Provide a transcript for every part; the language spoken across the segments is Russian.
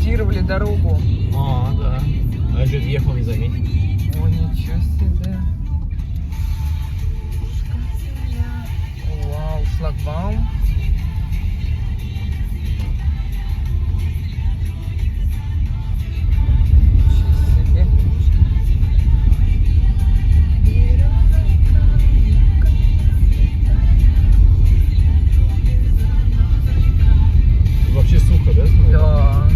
отремонтировали дорогу. А, да. А я что-то ехал, не заметил. О, ничего себе. Вау, шлагбаум. Ничего себе. Вообще сухо, да? смотри? Да.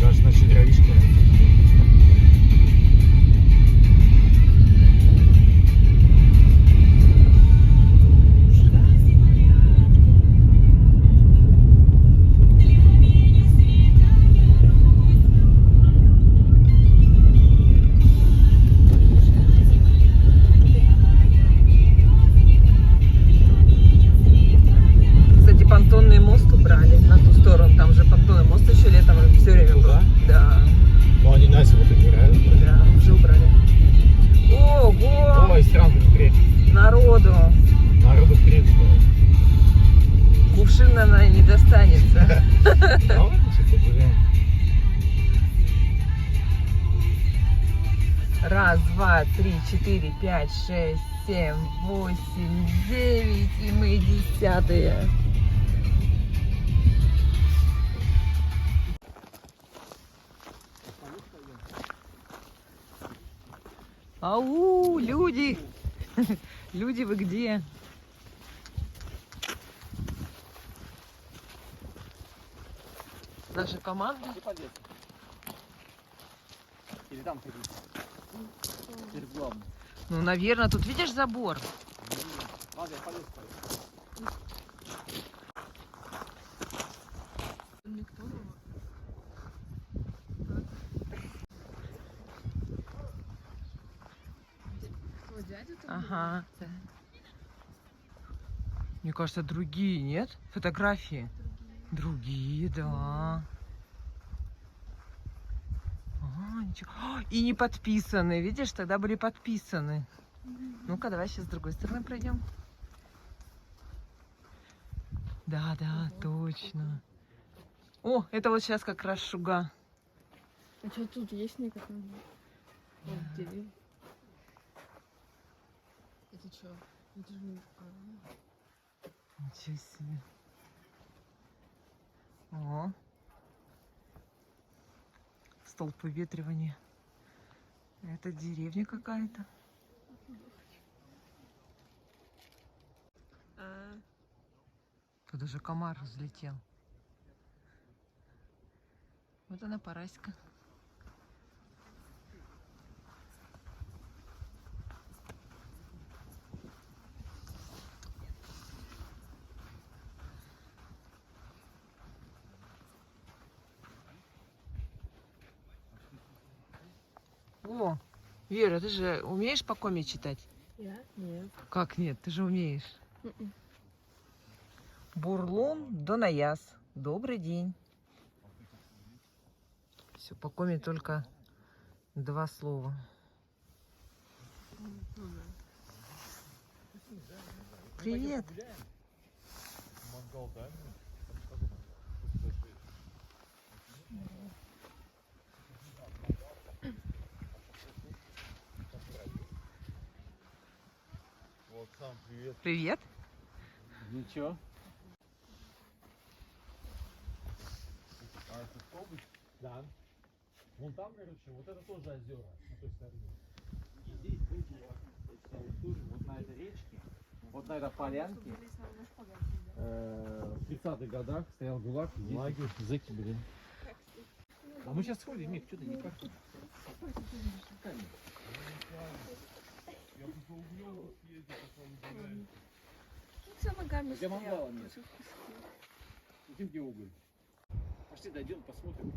Даже начали дровишки. Кстати, понтонный мост убрали на ту сторону. Там же понтонный мост еще летом все время был. Туда? Да. Но они на зиму играют. Да, уже убрали. Ого! Ой, странно, крепко. Народу! Народу крепко. Кувшин, наверное, не достанется. А ладно, что погуляем. Раз, два, три, четыре, пять, шесть, семь, восемь, девять, и мы десятые. Ау, люди! Люди, вы где? Наша команда. Или там ходить. Перед главным. Ну, наверное, тут видишь забор? Ладно, я полез. Ага. Мне кажется, другие, нет? Фотографии? Другие, да. А, ничего. И не подписаны. Видишь, тогда были подписаны. Ну-ка, давай сейчас с другой стороны пройдем. Да, да, точно. О, это вот сейчас как раз Шуга. А что тут есть некоторые? Вот деревья. Это что? Это же не... Ничего себе. О. Столб выветривания. Это деревня какая-то. Тут даже комар взлетел. Вот она, Параська. О, Вера, ты же умеешь по коме читать? Я? Нет. Как нет? Ты же умеешь. Мгм. Бурлун Донаяс. Добрый день. Все, по коме только 2 слова. Привет. Вот сам привет. Привет. Ничего. А это столбик? Да. Вон там, короче, вот это тоже озера на той стороне. И здесь были, я считаю, тоже вот на этой речке, вот на этой полянке, в 30-х годах стоял ГУЛАГ, лагерь, зэки были. А мы сейчас сходим, Мик, что ты не паркуй? Я бы по углем съездил, потом За ногами где стоял. мангала нет? Где уголь? Пошли дойдем, посмотрим.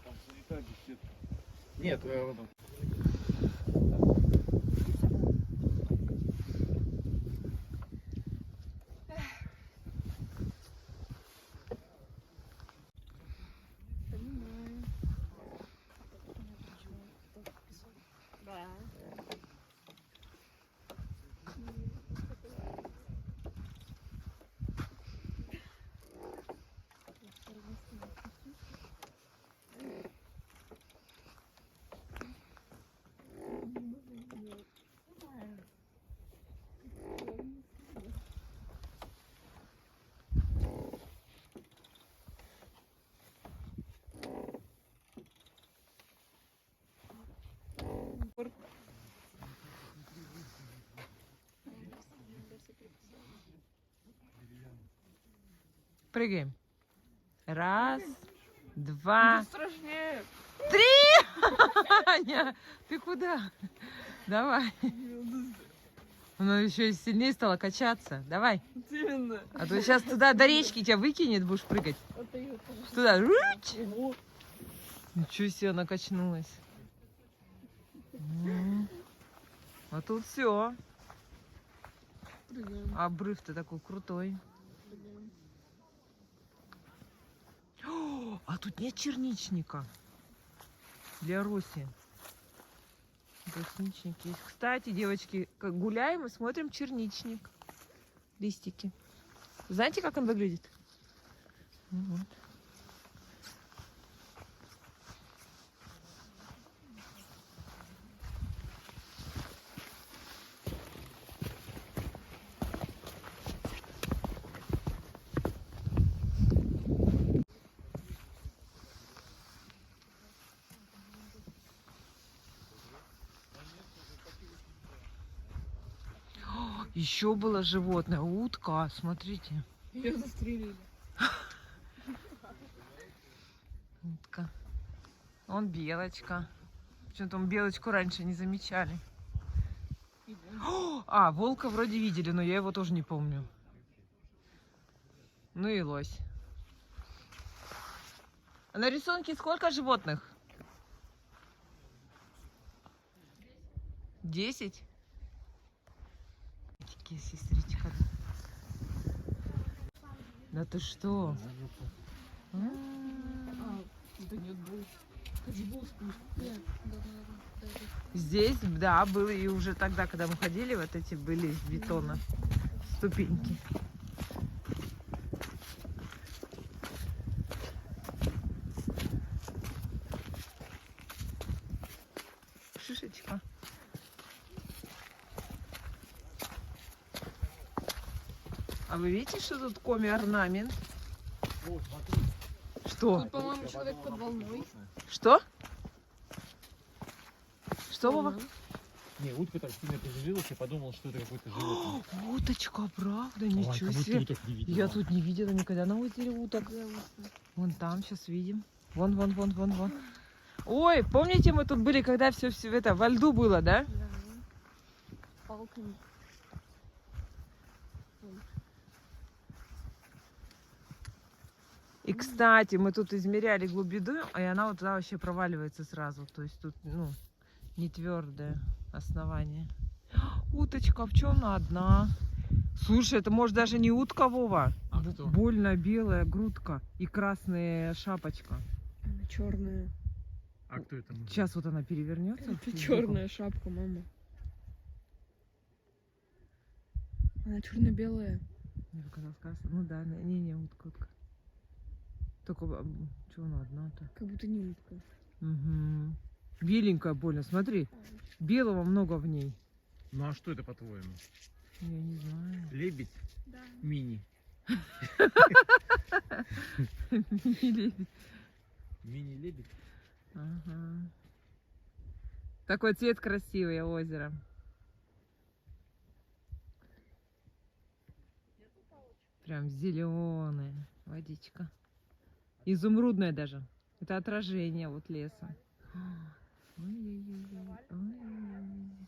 Там санитарии все. Нет, Понимаю. Да. Прыгаем. Раз, два, Страшнее. Аня, ты куда? Давай. Она еще и сильнее стала качаться. Давай. Именно. А то сейчас туда до речки тебя выкинет, будешь прыгать. Вот и вот. Туда. Ого. Ничего себе, она качнулась. А тут все. Прыгаем. Обрыв-то такой крутой. Прыгаем. О, а тут нет черничника для Роси. Брусничник есть. Кстати, девочки, как гуляем и смотрим черничник. Листики. Знаете, как он выглядит? Вот. Еще было животное, утка, смотрите. Ее застрелили. Утка. Вон белочка. Почему-то мы белочку раньше не замечали. Идем. А, волка вроде видели, но я его тоже не помню. Ну и лось. А на рисунке сколько животных? 10? Такие сестричка. Да ты что? А, да нет, был. Был спуск. Нет, да. Здесь, да, было и уже тогда, когда мы ходили, вот эти были из бетона ступеньки. Шишечка. А вы видите, что тут коми-орнамент? Вот, смотри. Что? Тут, по-моему, человек под волной. Что? Что, Вова? Не, утка так сильно приземлилась, я подумал, что это какое-то животное. Уточка, правда? Ой, Ничего как будто себе. уток не видел. Я тут не видела никогда на озере уток. Вон там сейчас видим. Вон. Ой, помните, мы тут были, когда все это во льду было, да? Да. Палками. И, кстати, мы тут измеряли глубину, и она вот туда вообще проваливается сразу. То есть тут, ну, не твердое основание. Уточка, в чем она одна? Слушай, это может даже не утка, Вова. А кто? Больно белая грудка и красная шапочка. Она черная. А кто это? может Сейчас вот она перевернется. Это черная шапка, мама. Она черно-белая. Мне показалось красная. Ну да, не, утка. Только, что она одна-то? Как будто не утка. Угу. Беленькая больно, смотри. Белого много в ней. быть? Ну а что это, по-твоему? Я не знаю. Лебедь? Да. Мини. Мини-лебедь. Мини-лебедь? Ага. Такой цвет красивый озера. Прям зеленая водичка. Изумрудная даже. Это отражение вот леса. Ой-ой-ой. Ой-ой-ой.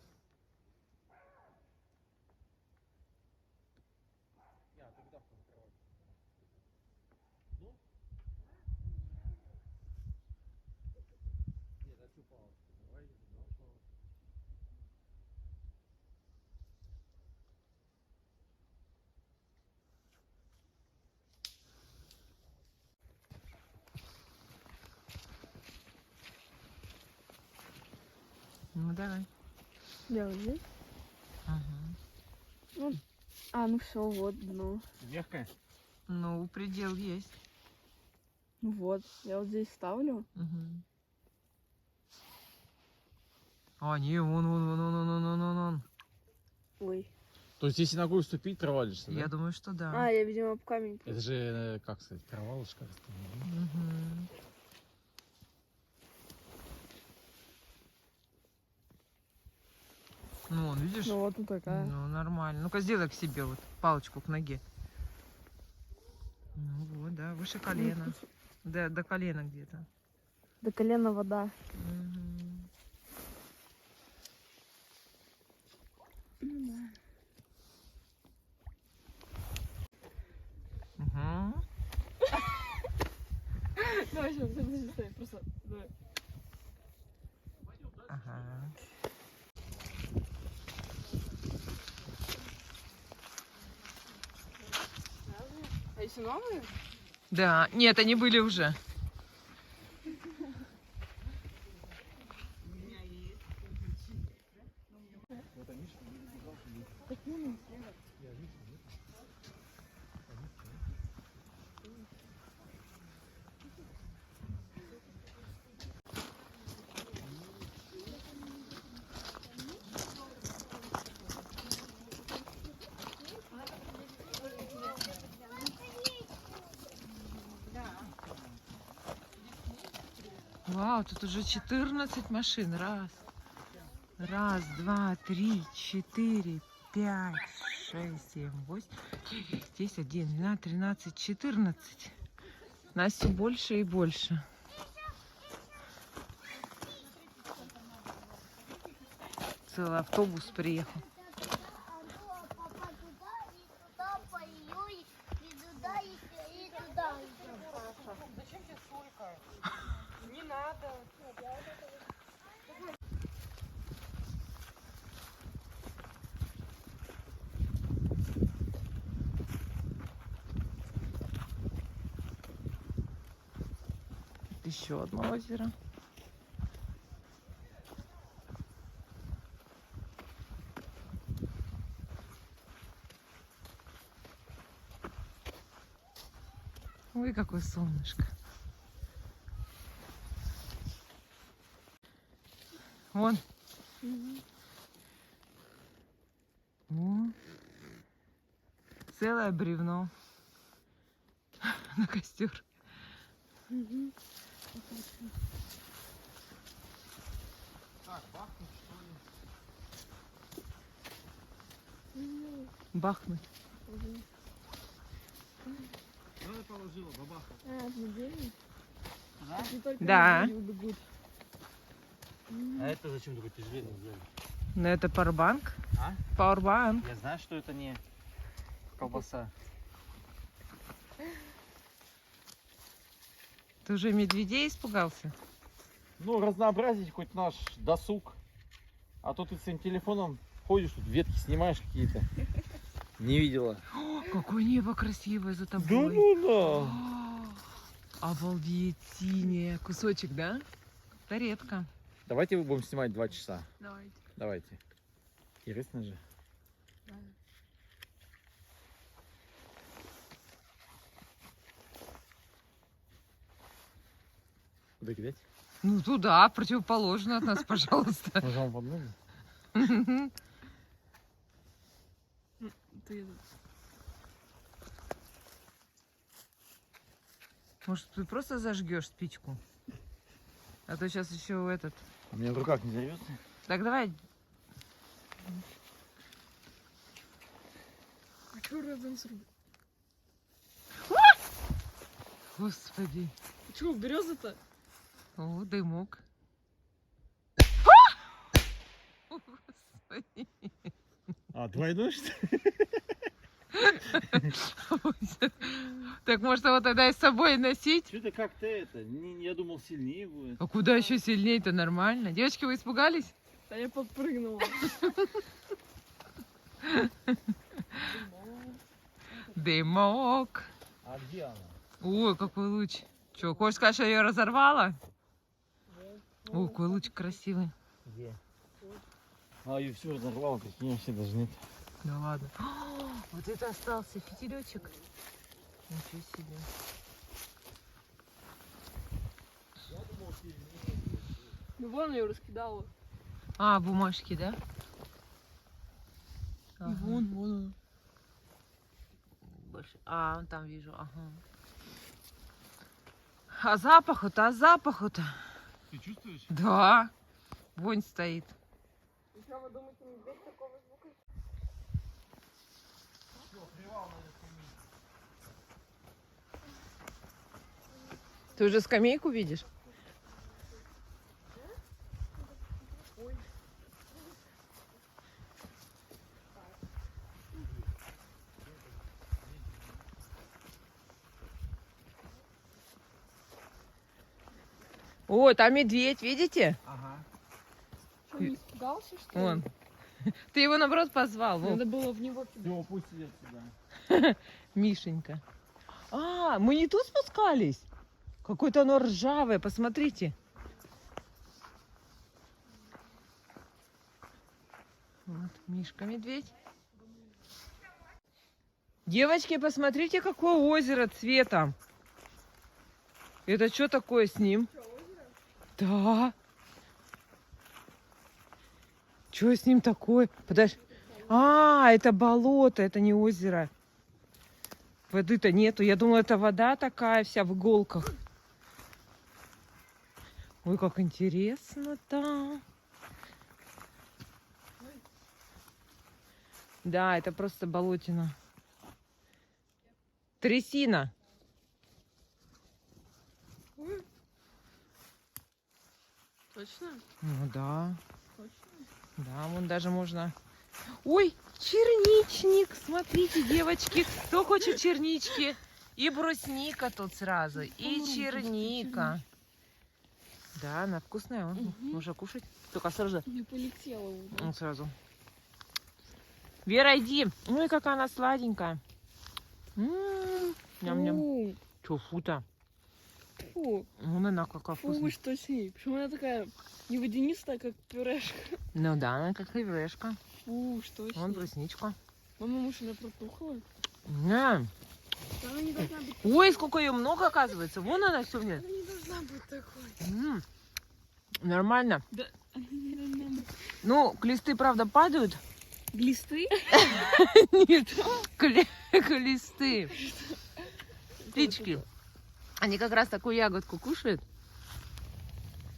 Ну давай. Я вот здесь. Ага. Ну все, вот дно. Мягкая? Ну, предел есть. Ну вот, я вот здесь ставлю. Угу. А, не, вон. Ой. То есть, если ногой ступить, провалишься, да? Я думаю, что да. А, я, видимо, об камень. Это же, как сказать, провалышка. Мгм. Ну, вон, видишь? Ну вот тут такая. Ну, нормально. Ну-ка, сделай к себе вот палочку к ноге. Ну вот, да, выше колена. Да, до колена где-то. До колена вода. Мгм. Ну да. Мгм. Давай, сейчас, подожди, стой, просто. Давай. Ага. А еще новые? Да, нет, они были уже. Вау, тут уже 14 машин. Раз, два, три, четыре, пять, шесть, семь, восемь, девять, 10, 11, 12, 13, 14. Настя больше и больше. Целый автобус приехал. Папа туда и туда поешь, и туда, и туда. Зачем тебе столько? Не надо. Еще одно озеро. Ой, какое солнышко. Вон. О, целое бревно на костер. Так, бахнуть что ли? Бахнуть. Куда ты положила, бабаха? А, это недельный? Да? Не только Да. недели убегут. А это зачем такой тяжеленный взяли? Но это пауэрбанк. А? Пауэрбанк. Я знаю, что это не колбаса. Ты уже медведей испугался? Ну, разнообразить хоть наш досуг. А то ты с своим телефоном ходишь, тут ветки снимаешь какие-то. Не видела. О, какое небо красивое за Да тобой. ну да. О, обалдеть, синее. Кусочек, да? Это редко. Давайте будем снимать 2 часа. Давайте. Давайте. Интересно же. Да. Куда кидать? Ну туда, противоположно от нас, пожалуйста. Ножом под ноги? Ты Может, ты просто зажгешь спичку? А то сейчас еще этот. У меня в руках не взорвется. Так, давай. А чего разом срубить? Господи. Чего, береза-то? О, дымок. О, Господи. А, двойной что ли? Так может его тогда и с собой носить? Что-то как-то это, я думал сильнее будет. А куда еще сильнее-то нормально? Девочки, вы испугались? Да я подпрыгнула. Дымок. А где она? Ой, какой луч. Че, хочешь сказать, что я ее разорвала? Ой, какой луч красивый. Где? А, ее все разорвало, какие вообще даже нет. Да ладно. О, вот это остался фитилечек. Ничего себе. Ну вон ее раскидала. А, бумажки, да? Ага. Вон она. Больше. А, вон там вижу, ага. А запаху-то, Ты чувствуешь? Да. Вонь стоит. Что вы думаете, медведь такого звука? Все, привал на эту Ты уже скамейку видишь? О, там медведь, видите? Ага. Что, не испугался, что ли? Вон. Ты его, наоборот, позвал. Вон, Надо было в него кидать. Все, пусть идет сюда. Мишенька. А, мы не тут спускались? Какое-то оно ржавое, посмотрите. Вот, Мишка, медведь. Девочки, посмотрите, какое озеро цветом. Это что такое с ним? Да. Что с ним такое? Подожди. А, это болото, это не озеро. Воды-то нету. Я думала, это вода такая вся в иголках. Ой, как интересно-то. Да, это просто болотина. Трясина. Точно? Ну да. Точно? Да, вон даже можно... Ой, черничник! Смотрите, девочки, кто хочет чернички? И брусника тут сразу, и черника. Да, она вкусная. Мгм. Можно кушать. Только сразу. Не полетела уже. Сразу. Вера, иди. Ой, какая она сладенькая. Ням-ням. Фу, Че, фу-то? фу, Вон она какая фу, вкусная. что с ней? Почему она такая не водянистая, как пюрешка? Ну да, она как иврешка. Фу, что с Вон ней? брусничка. Мама, может, она протухла? Да. Она не должна быть. Ой, сколько ее много оказывается. Вон она все мне. Она не должна быть такой. Нормально. Да, она не должна быть. Ну, клесты, правда, падают. Глисты? Нет, клесты. Птички. Они как раз такую ягодку кушают.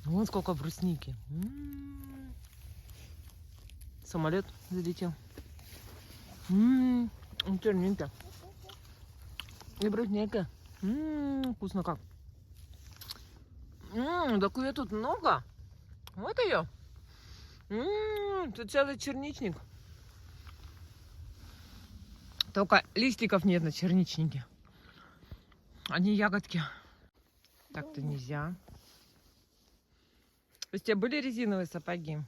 Вон сколько брусники. Самолет залетел. Черненько. И брусника. Вкусно как. Так ее тут много. Вот ее. Тут целый черничник. Только листиков нет на черничнике. Одни ягодки. Так-то нельзя. То есть у тебя были резиновые сапоги?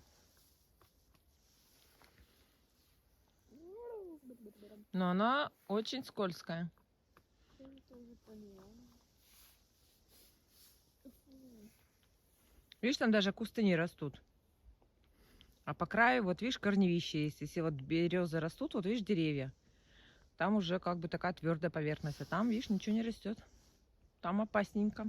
Но она очень скользкая. Видишь, там даже кусты не растут. А по краю, вот видишь, корневища есть. Если вот березы растут, вот видишь, деревья. Там уже как бы такая твердая поверхность. А там, видишь, ничего не растет. Там опасненько.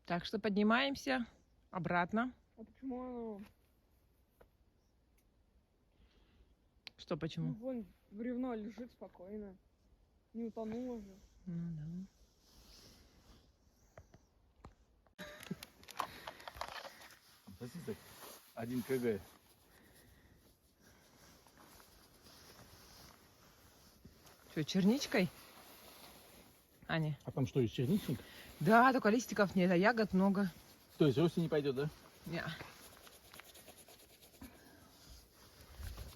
Так что поднимаемся обратно. А почему оно? Что, почему? Вон бревно лежит спокойно. Не утонуло же. Ну да. Посмотри, 1 кг. Что, черничкой? Аня? А там что, есть черничник? Да, только листиков нет, а ягод много. То есть осень не пойдет, да? Не.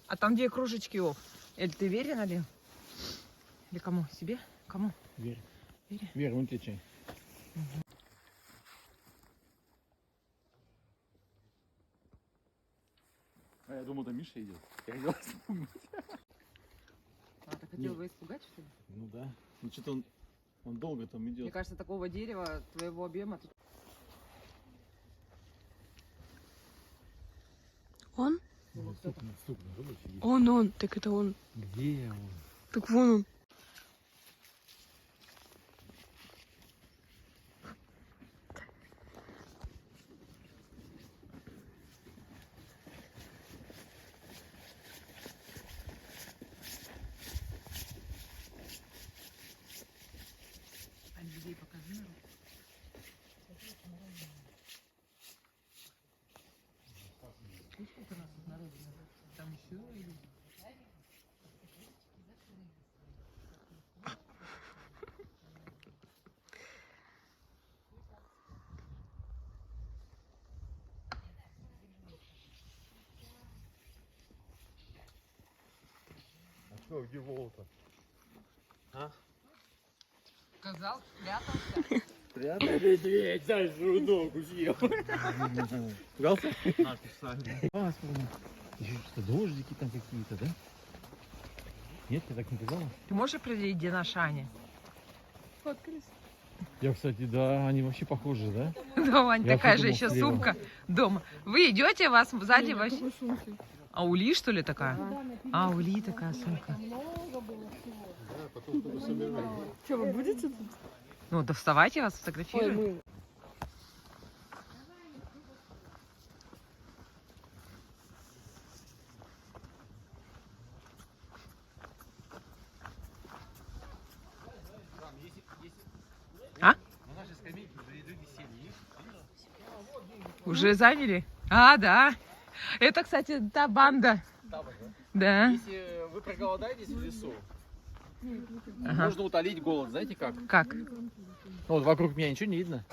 А там где кружечки, Ов? Это ты Вере налил? Или кому? Себе? Кому? Верь. Вере? Вера, вон тебе чай. А я думал, там Миша идет. Я хотел испугнуть. А, ты хотел его испугать, что ли? Ну да. Ну что-то он долго там Мне идет. кажется, такого дерева, твоего объема... тут- Он? Ну, стукнул, выбрось, иди. Он. Так это он. Где он? Так вон он. А людей покажи. Что, где Волта? А? Сказал, спрятался. Медведь, дай свою ногу съел. Пугался? Написали. Еще что, дождики там какие-то, да? Нет, ты так не пугала? Ты можешь определить, где наша Аня? Фоткались. Я, кстати, да, они вообще похожи, да? Да, Вань, Я такая вообще же думал, еще слева. сумка дома. Вы идете, вас сзади Ну, вообще... какой сумки? А у Ли, что ли, такая? А, у Ли такая сумка. Что, вы будете тут? Ну, да вставайте, вас Ой, сфотографируют. мы. А? На нашей скамейке уже люди сели. Уже заняли? А, да. Это, кстати, та банда. Да. Если вы проголодаетесь в лесу, Ага. можно утолить голод. Знаете как? Как? Ну, вот вокруг меня ничего не видно.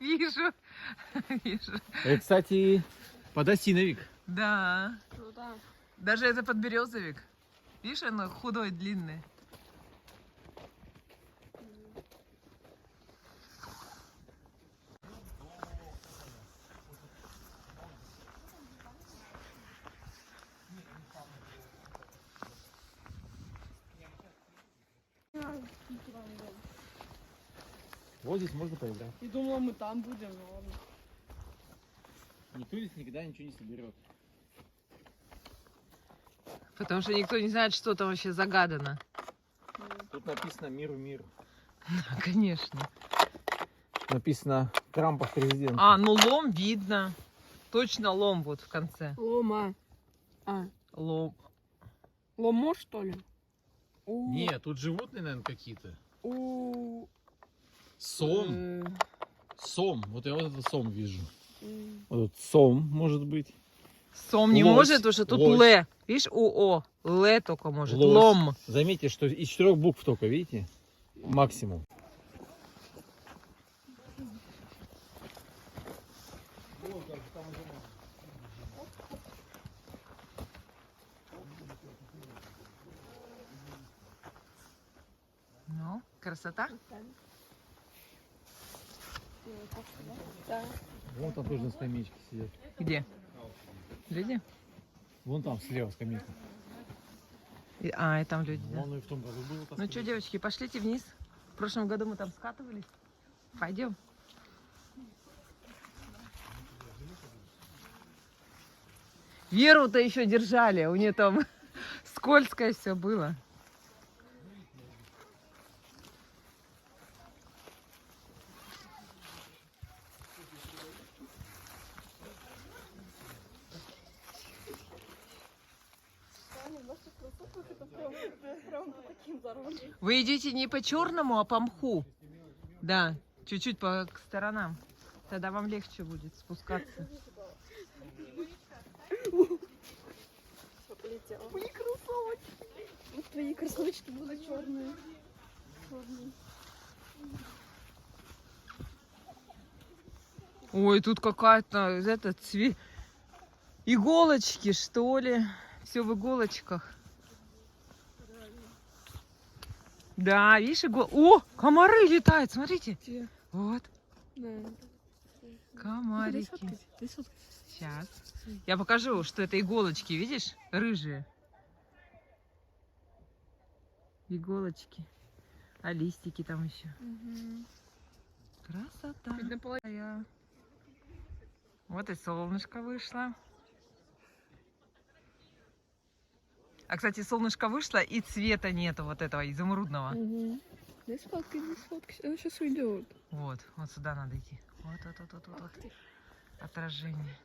Вижу. Вижу. Это, кстати, подосиновик. Да. Круто. Даже это подберезовик. Видишь, оно худой, длинный. Вот здесь можно поиграть. И думала, мы там будем, но ладно. Никто здесь никогда ничего не соберет. Потому что никто не знает, что там вообще загадано. Тут написано «Миру мир». Конечно. Написано «Трампов президент». А, ну лом видно. Точно лом вот в конце. Лома. А, Лом. ломо, что ли? Нет, тут животные, наверное, какие-то. У. Сом. Сом. Вот я вот это сом вижу. Вот этот сом, может быть. Сом не Лось. может, потому что тут Лось. ле. Видишь, УО. Ле только может. Лось. Лом. Заметьте, что из 4 букв только, видите? Максимум. Ну, красота. Да. Вон там тоже на скамеечке сидят. Где? Люди? Вон там слева скамейка. И там люди, да. Вон и в том году было. Ну что, девочки, пошлите вниз. В прошлом году мы там скатывались. Пойдем. Веру-то еще держали, у нее там скользкое все было. Вы идите не по черному, а по мху. Да, чуть-чуть по к сторонам. Тогда вам легче будет спускаться. Мои кроссовочки. Твои кроссовочки будут черные. Ой, тут какая-то иголочки, что ли. Все в иголочках. Да, видишь, О, комары летают, смотрите. Где? Вот, Да. комарики. Ты сфоткай. Сейчас. Я покажу, что это иголочки, видишь? Рыжие. Иголочки. А листики там еще. Красота. Чуть наполовину. Я. Вот и солнышко вышло. А, кстати, солнышко вышло, и цвета нету вот этого изумрудного. Дай сфоткай, дай сфоткай. Она сейчас уйдет. Вот, вот сюда надо идти. Вот. Отражение.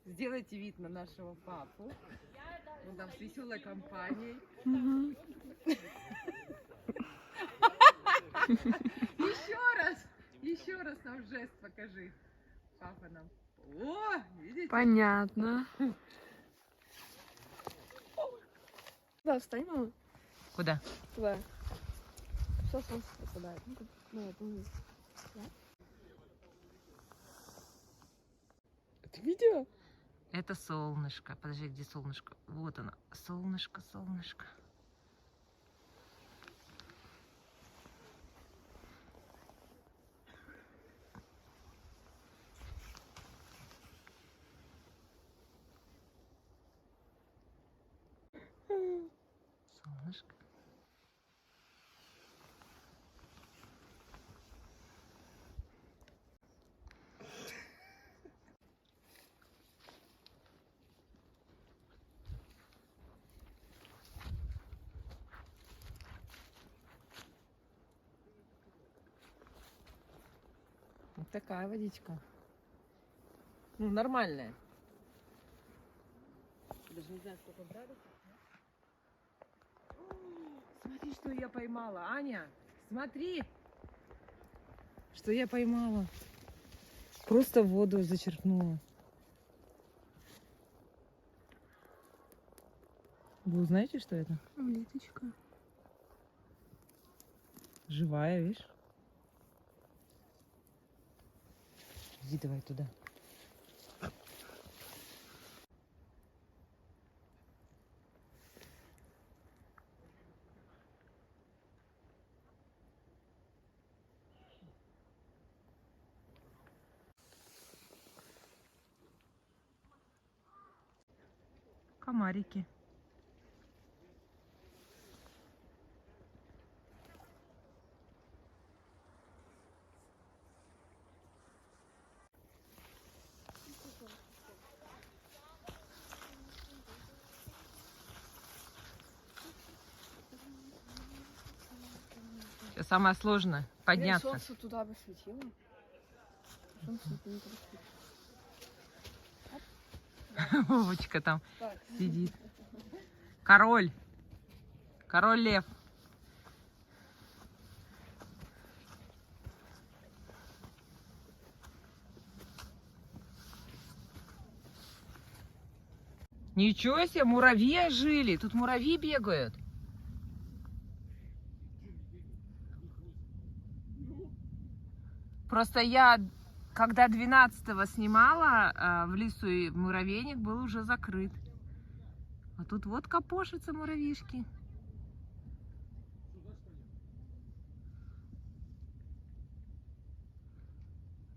Сделайте вид на нашего папу. Он там с веселой компанией. Еще раз нам жест покажи. Папа нам. О, видите? Понятно. Да, встань, мама. Куда? Туда. Сейчас солнце попадает. Ну, вот, вниз. Да? Ты видела? Это солнышко. Подожди, где солнышко? Вот оно. Солнышко, солнышко. Солнышко. Вот такая водичка. Ну, нормальная. Даже не знаю, сколько градусов. Смотри, что я поймала, Аня. Смотри, что я поймала. Просто в воду зачерпнула. Вы знаете, что это? Улиточка. Живая, видишь? Иди давай туда. Комарики. Сейчас самое сложное — подняться. Солнце туда бы светило. Солнце не просветит. Вовочка там Так. сидит. Король. Король лев. Ничего себе, муравьи жили. Тут муравьи бегают. Просто я, когда 12-го снимала в лесу, и муравейник был уже закрыт. А тут вот копошатся муравьишки.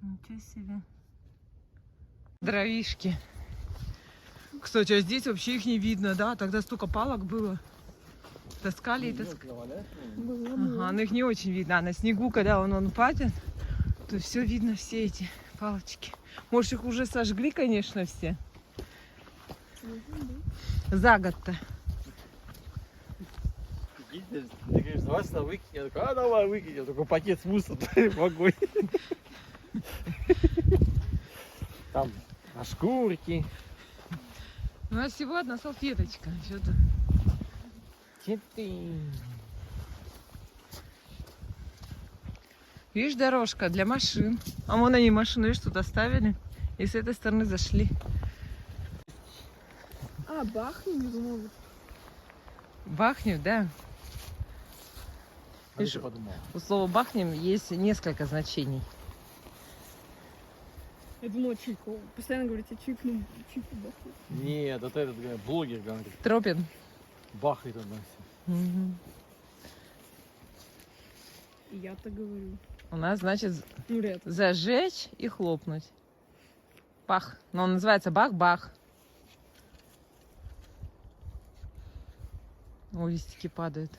Ничего себе. Дровишки. Кстати, а здесь вообще их не видно, да? Тогда столько палок было. Таскали и таскали. Ага, но их не очень видно. А на снегу, когда он падает, то все видно, все эти палочки. Может, их уже сожгли, конечно, все. За год-то. Ты говоришь, давай сюда выкинь. Я такой, а давай выкинь. Я такой пакет с мусором в огонь. Там на шкурки. У нас всего одна салфеточка. Что-то. Видишь, дорожка для машин. А вон они машины, видишь, тут оставили. И с этой стороны зашли. А, бахнем его могут. Бахнем, да. А ты Видишь, подумал? у слова бахнем есть несколько значений. Я думала, чайку. Постоянно говорите, чайку, чайку бахнем. Нет, это этот блогер говорит. Тропин. Бахает он все. Мгм. И я так говорю. У нас, значит, Ну, ряд. зажечь и хлопнуть. Бах. Но он называется бах-бах. О, листики падают.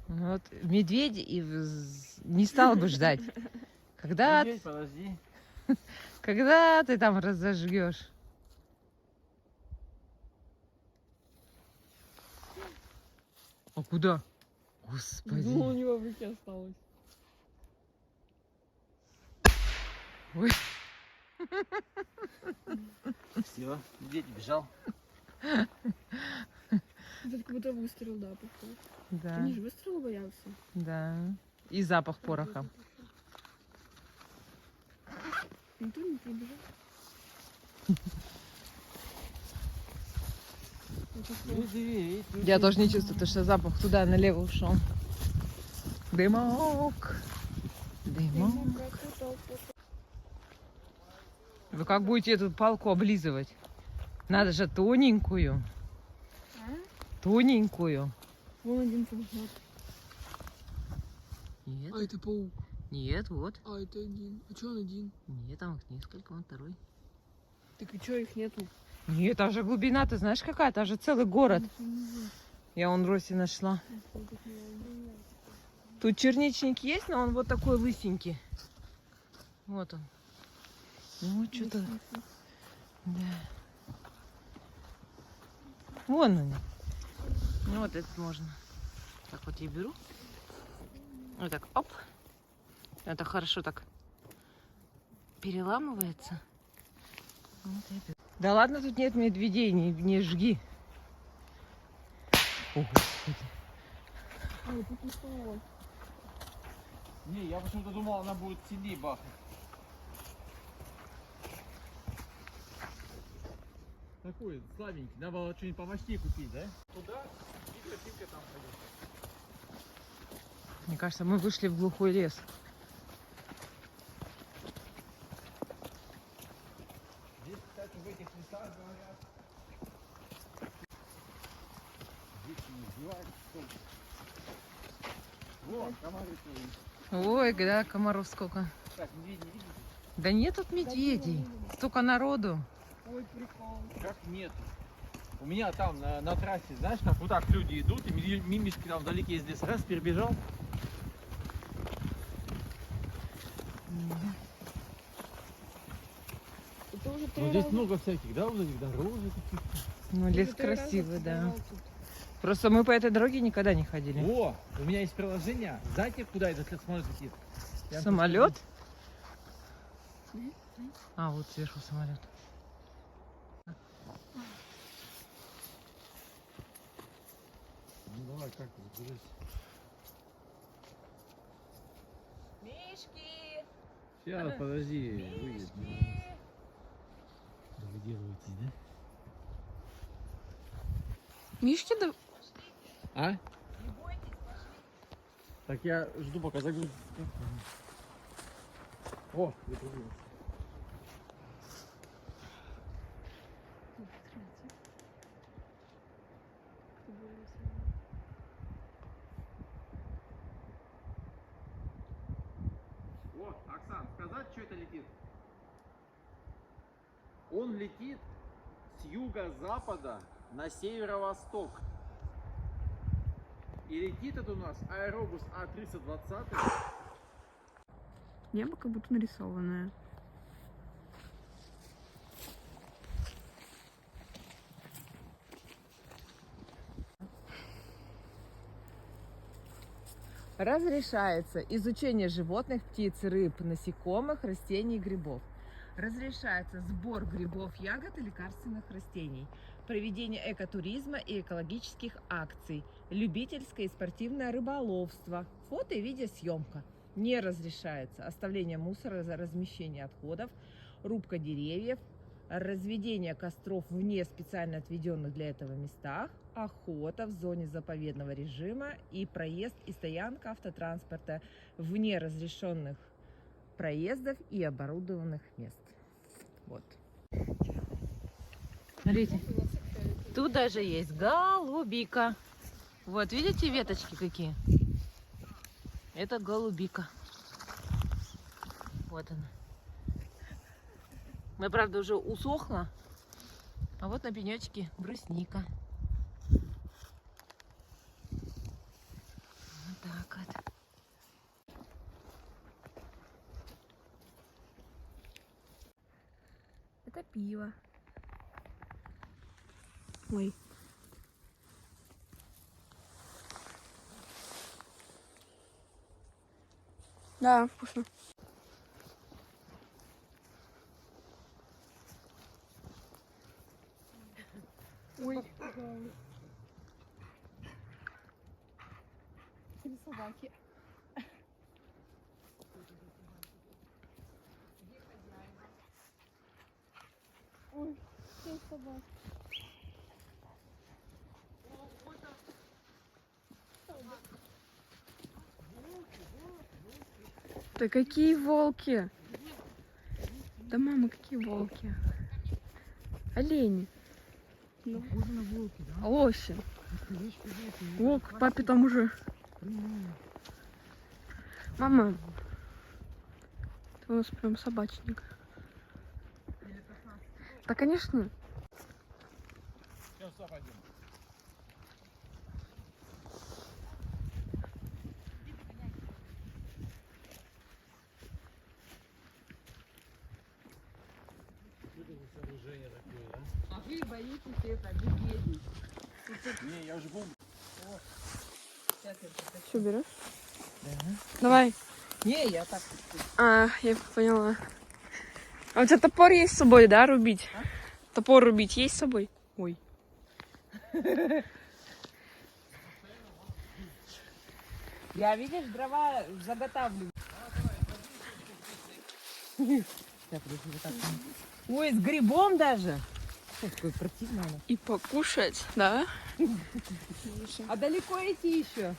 Вот медведь и не стал бы ждать. Когда, Медведь, подожди. когда ты там разожгешь? А куда? Господи. Думала, у него в руке осталось. Ой. Все, медведь бежал. Это как будто выстрел, да, похож. Да, Они же выстрела боялся. да. И запах пороха. Никто не прибежал. Я тоже не чувствую, потому что запах туда налево ушел. Дымок. Дымок. Вы как будете эту палку облизывать? Надо же тоненькую. Тоненькую. Вон один паучок. Нет. А это паук. Нет, вот. А это один. А что он один? Нет, там их несколько, он второй. Так и что их нету? Нет, там же глубина, ты знаешь какая? Там же целый город. Я вон Росе нашла. Тут черничник есть, но он вот такой лысенький. Вот он. Ну, что-то... Да. Вон они. Ну, вот этот можно. Так вот я беру. Вот так, оп. Это хорошо так переламывается. Вот я беру. Да ладно, тут нет медведей, не жги. О, Господи. А, тут не стало. Не, я почему-то думал, она будет сильнее бахать. Такой слабенький. Надо было что-нибудь помощнее купить, да? Туда и картинка там ходит. Мне кажется, мы вышли в глухой лес. Здесь, кстати, в этих местах говорят, здесь не издеваются, что ли. Вот, комары свои. Ой, да, комаров сколько. Так, медведь не видите? Да нет тут медведей. Столько народу. Ой, прикол. Как нет? У меня там на трассе, знаешь, как вот так люди идут, и мимишки там вдалеке из леса, раз перебежал. Это уже Ну, здесь много всяких, да, вот этих дорожек каких-то. Ну, лес красивый, да. Просто мы по этой дороге никогда не ходили. О, у меня есть приложение. Знаете, куда этот самолет летит? Я вам Самолет? Мгм. А, вот сверху самолет. Ну давай, как ты загрузись. Мишки! Сейчас, подожди, выйдет. Да вы делаетесь, да? Мишки, да? А? Так я жду, пока загрузится. О, загрузилось. О, Оксан, сказать, что это летит? Он летит с юго-запада на северо-восток. И летит это у нас аэробус А320. Небо как будто нарисованное. Разрешается изучение животных, птиц, рыб, насекомых, растений, грибов. Разрешается сбор грибов, ягод и лекарственных растений. Проведение экотуризма и экологических акций. Любительское и спортивное рыболовство. Фото и видеосъемка. Не разрешается оставление мусора, размещение отходов, рубка деревьев, разведение костров вне специально отведенных для этого местах, охота в зоне заповедного режима и проезд и стоянка автотранспорта вне разрешенных проездов и оборудованных мест. Вот. Смотрите, тут даже есть голубика. Вот, видите, веточки какие? Это голубика. Вот она. Мы, правда, уже усохла. А вот на пенечке брусника. Вот так вот. Это пиво. Ой. Да, вкусно. Ой. Или собаки. Ой, что собаки. Да какие волки? Да мама, какие волки? Олени. Похоже на волки, да? Лоси. Настоящие волки. О, к папе там уже. Мама, ты у нас прям собачник. Да, конечно. Сейчас пойдем. Что это за сооружение такое, да? А вы боитесь это, медведей. Не, я жгу. Сейчас я покажу. Все берешь? Да. Давай. Не, я так. А, я поняла. А у тебя топор есть с собой, да, рубить? А? Топор рубить есть с собой? Ой. Я, видишь, дрова заготавливаю. Так, подожди, вот так. Ой, с грибом даже. Ой, какой противный она. И покушать, да? А далеко идти еще?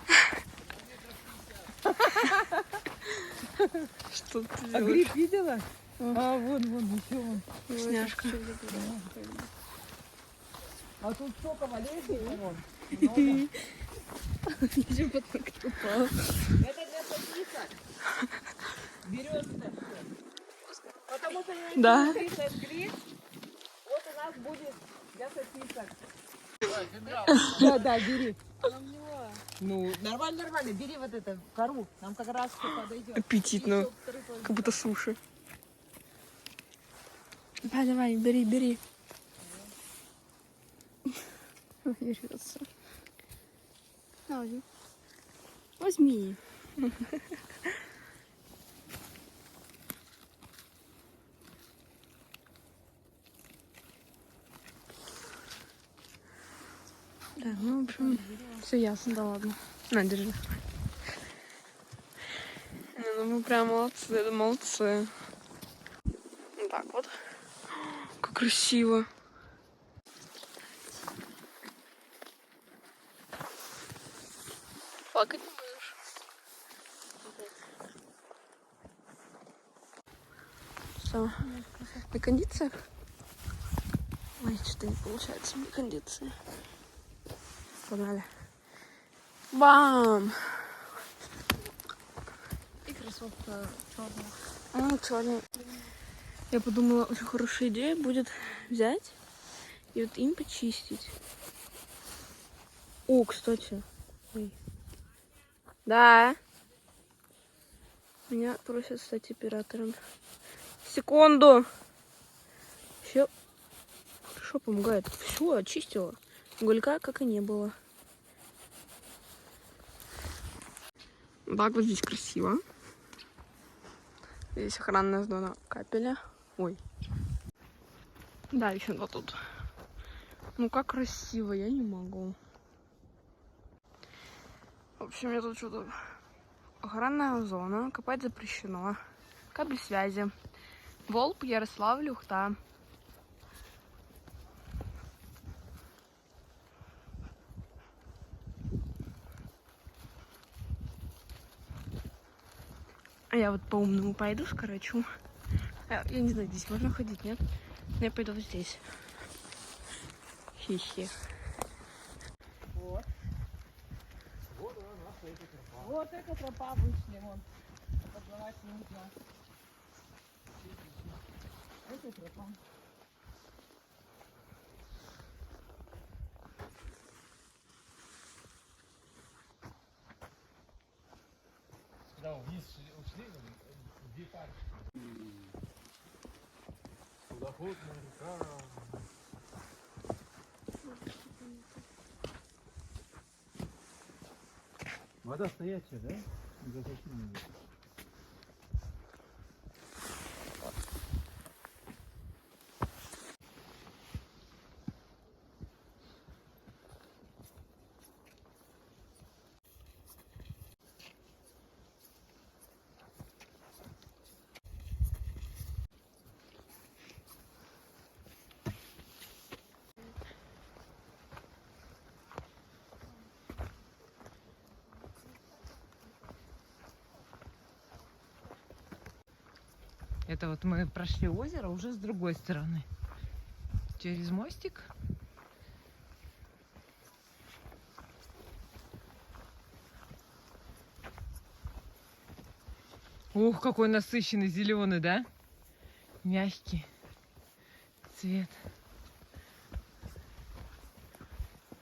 Что ты А делаешь? гриб видела? А, вон, еще вон. Вкусняшка. А тут сколько валежник, вон. Ничего потом упала. Это для сосисок. Березка. Потому что если Да. внутри сожгли, вот у нас будет для сосисок. Да, бери. Ну, нормально, бери вот это, кору. Нам как раз все подойдет. Аппетитно. Как будто суши. Давай, бери. Берется. Возьми. Да, ну, в общем, все ясно, да ладно. На, держи. Не, ну мы прям молодцы. Вот так вот. Как красиво. Плакать не будешь? Все. На кондициях? Ой, что-то не получается на кондиции. Погнали. Бам! И кроссовка черная. Черный. Я подумала, очень хорошая идея будет взять и вот им почистить. О, кстати. Ой. Да. Меня просят стать оператором. Секунду. Все хорошо помогает. Все, очистила. Уголька как и не было. Так вот здесь красиво. Здесь охранная зона капеля. Ой. Да, еще вот тут. Ну как красиво, я не могу. В общем, я тут что-то... Охранная зона, копать запрещено. Кабель связи. Волк, Ярославль, Ухта. А я вот по-умному пойду, скорочу. Я не знаю, здесь можно ходить, нет? Но я пойду вот здесь. Хи-хи. Вот. Вот она наша эта тропа. Вот эта тропа вышли, вон. Поплывать не нужно. Это тропа. Да, вниз ушли, две парки. Судоходная река. Вода стоячая, да? Не засохни ее. Это вот мы прошли озеро уже с другой стороны. Через мостик. Ух, какой насыщенный зеленый, да? Мягкий цвет.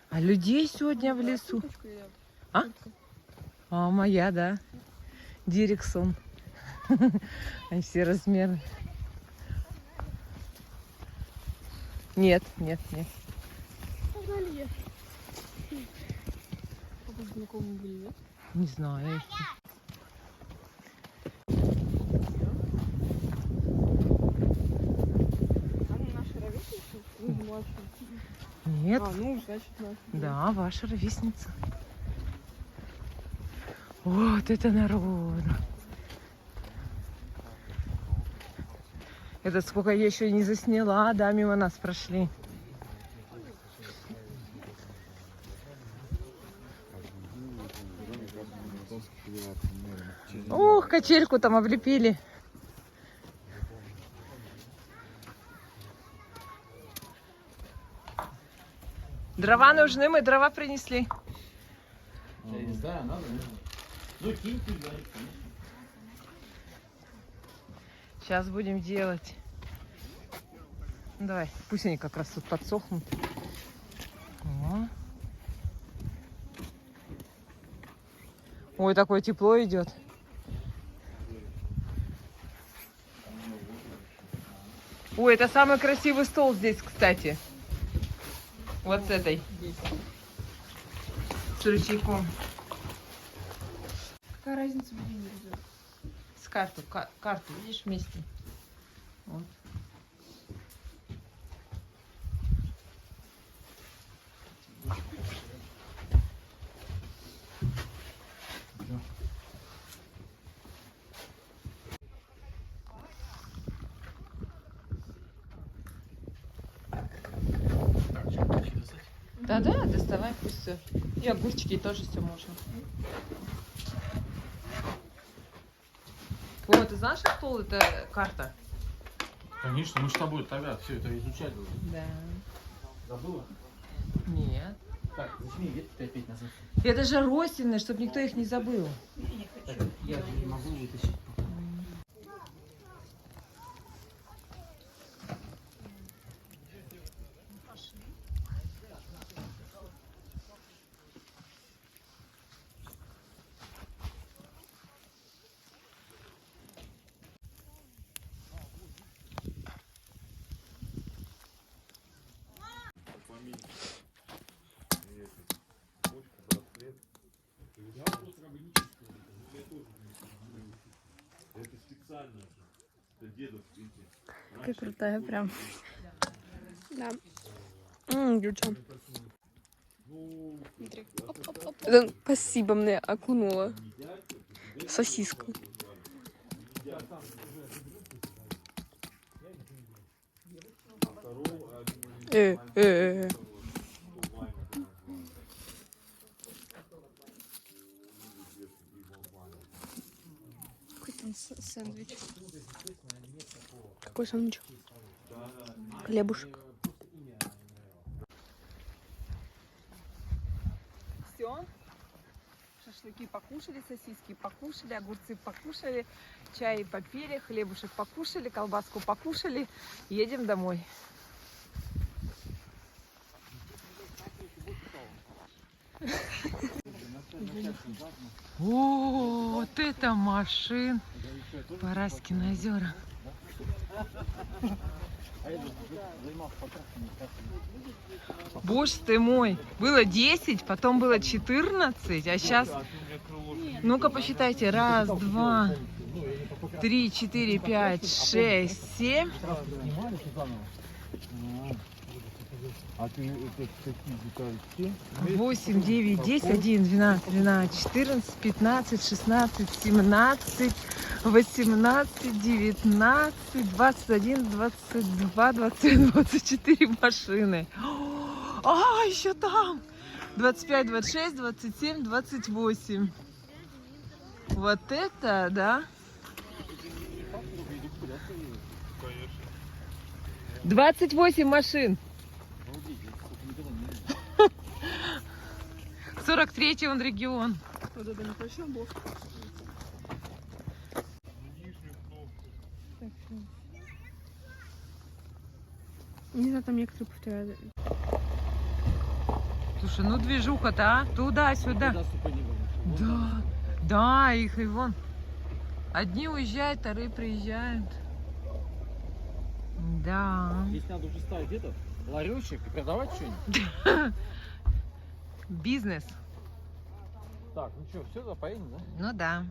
А людей сегодня в лесу. А? А, моя, да. Дирексон. Они все размеры. Нет, нет, нет. Папа знакомые были, нет? Не знаю. Они наши ровесницы? Ну, младшие. Нет. А, ну, значит, наши. Да, ваша ровесница. Вот это народ. Это сколько я еще не засняла, да, мимо нас прошли. Ух, качельку там облепили. Дрова нужны, мы дрова принесли. Я не знаю, надо. Ну, кинь туда. Сейчас будем делать. Давай, пусть они как раз тут подсохнут. О. Ой, такое тепло идет. Ой, это самый красивый стол здесь, кстати. Вот с этой. С ручейком. Какая разница в деньги, ребят? С карту, карту, видишь, вместе. Вот. Да-да, доставай, пусть все. И огурчики тоже все можно. О, ты знаешь, что стол это карта? Конечно, мы с тобой тогда все это изучали уже. Да. Забыла? Нет. Так, возьми ветки опять назад. Это же ростины, чтобы никто их не забыл. Так, я не могу вытащить. Какая крутая прям. Да. Девчонка. Смотри. Оп-оп-оп. Это спасибо, мне окунула сосиску. Э. Какой там сэндвич? Какой сэндвич? Хлебушек. Все. Шашлыки покушали, сосиски покушали, огурцы покушали, чай попили, хлебушек покушали, колбаску покушали. Едем домой. О, вот это машин. Параськины озера. Боже ты мой, было 10, потом было 14, а сейчас, ну-ка посчитайте, раз, два, 3, 4, 5, 6, 7. А ты какие детали? 8, 9, 10, 11, 12, 12, 14, 15, 16, 17, 18, 19, 21, 22, 23, 24 машины. А, еще там! 25, 26, 27, 28. Вот это, да? появилось. 28 машин. Обалдеть, я сколько никогда не видел. 43-й он регион. Вот это не точно был. Не знаю, там некоторые повторяют. Слушай, ну движуха-то, а? Туда-сюда. Туда, сука, не было. Вот Да, там. да, их и вон. Одни уезжают, вторые приезжают. Да. Здесь надо уже ставить этот ларечек и продавать что-нибудь. Бизнес. Так, ну что, все, поедем, да? Ну да.